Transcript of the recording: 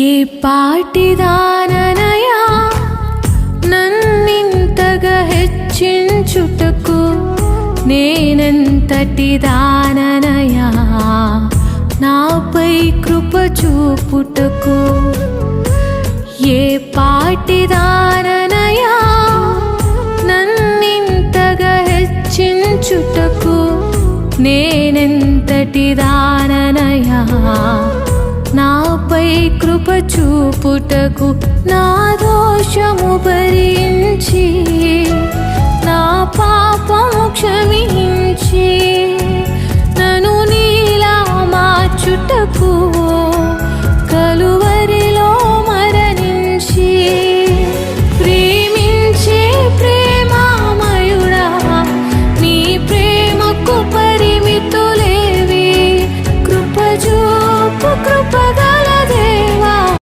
ఏ పాటిదాననయా నన్నింతగా హెచ్చించుటకు, నేనెంతటి దాననయా నాపై కృప చూపుటకు. ఏ పాటిదాననయా నన్నింతగా హెచ్చించుటకు, నేనెంతటి దాననయా నాపై కృప చూపుటకు. నా దోషము భరించి నా పాపము క్షమించి నన్ను నీలా మార్చుటకు